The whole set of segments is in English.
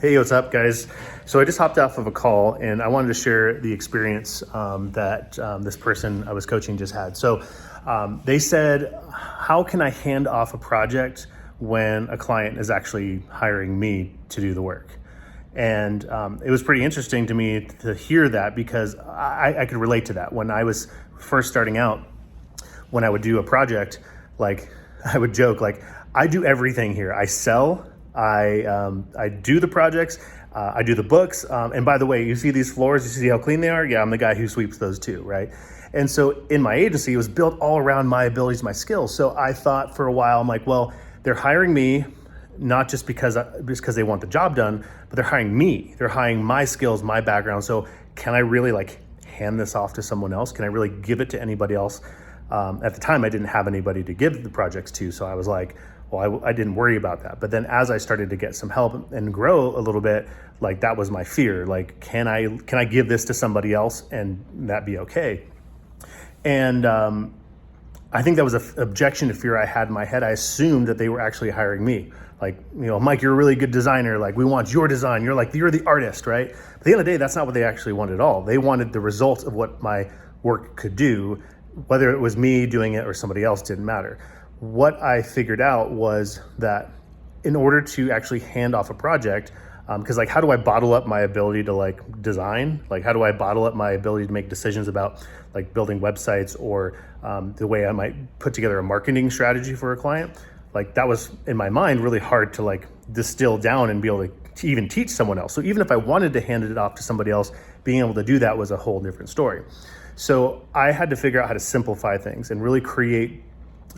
Hey, what's up, guys? So I just hopped off of a call and I wanted to share the experience that this person I was coaching just had. So they said, how can I hand off a project when a client is actually hiring me to do the work? And it was pretty interesting to me to hear that because I could relate to that. When I was first starting out, when I would do a project, like I would joke, like I do everything here. I sell, I do the projects, I do the books. And by the way, you see these floors, you see how clean they are? Yeah, I'm the guy who sweeps those too, right? And so in my agency, it was built all around my abilities, my skills. So I thought for a while, I'm like, well, they're hiring me not just because they want the job done, but they're hiring me. They're hiring my skills, my background. So can I really like hand this off to someone else? Can I really give it to anybody else? At the time, I didn't have anybody to give the projects to. So I was like, well, I didn't worry about that. But then as I started to get some help and grow a little bit, like that was my fear. Like, can I give this to somebody else and that be okay? And I think that was an objection to fear I had in my head. I assumed that they were actually hiring me. Like, you know, Mike, you're a really good designer. Like, we want your design. You're the artist, right? But at the end of the day, that's not what they actually wanted at all. They wanted the results of what my work could do. Whether it was me doing it or somebody else didn't matter. What I figured out was that in order to actually hand off a project, because like, how do I bottle up my ability to like design? Like, how do I bottle up my ability to make decisions about like building websites or the way I might put together a marketing strategy for a client? Like that was in my mind really hard to like distill down and be able to even teach someone else. So even if I wanted to hand it off to somebody else, being able to do that was a whole different story. So I had to figure out how to simplify things and really create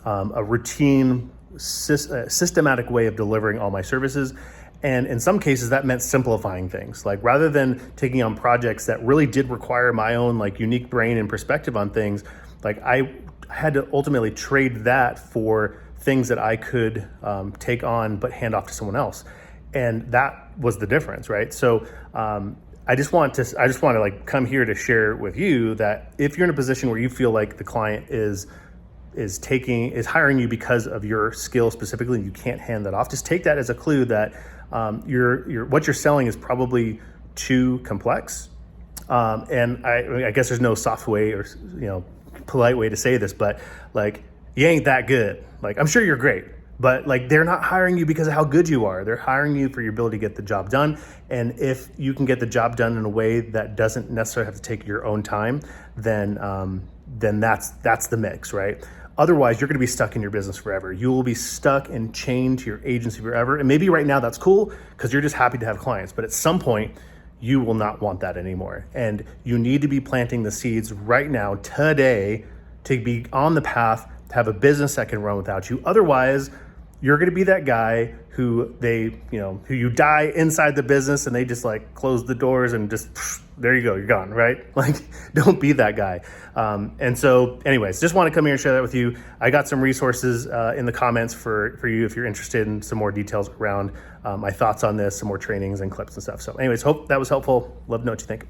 a routine, systematic way of delivering all my services. And in some cases that meant simplifying things. Like rather than taking on projects that really did require my own like unique brain and perspective on things, like I had to ultimately trade that for things that I could take on but hand off to someone else. And that was the difference, right? So I just want to like come here to share with you that if you're in a position where you feel like the client is hiring you because of your skill specifically, you can't hand that off. Just take that as a clue that what you're selling is probably too complex. And I guess there's no soft way or polite way to say this, but like you ain't that good. Like I'm sure you're great, but like they're not hiring you because of how good you are. They're hiring you for your ability to get the job done. And if you can get the job done in a way that doesn't necessarily have to take your own time, then that's the mix, right? Otherwise, you're going to be stuck in your business forever. You will be stuck and chained to your agency forever. And maybe right now that's cool because you're just happy to have clients. But at some point, you will not want that anymore. And you need to be planting the seeds right now, today, to be on the path to have a business that can run without you. Otherwise, you're going to be that guy who who you die inside the business and they just like close the doors and just there you go, you're gone, right? Like don't be that guy. And so anyways, just want to come here and share that with you. I got some resources in the comments for you if you're interested in some more details around my thoughts on this, some more trainings and clips and stuff. So anyways, hope that was helpful. Love to know what you think.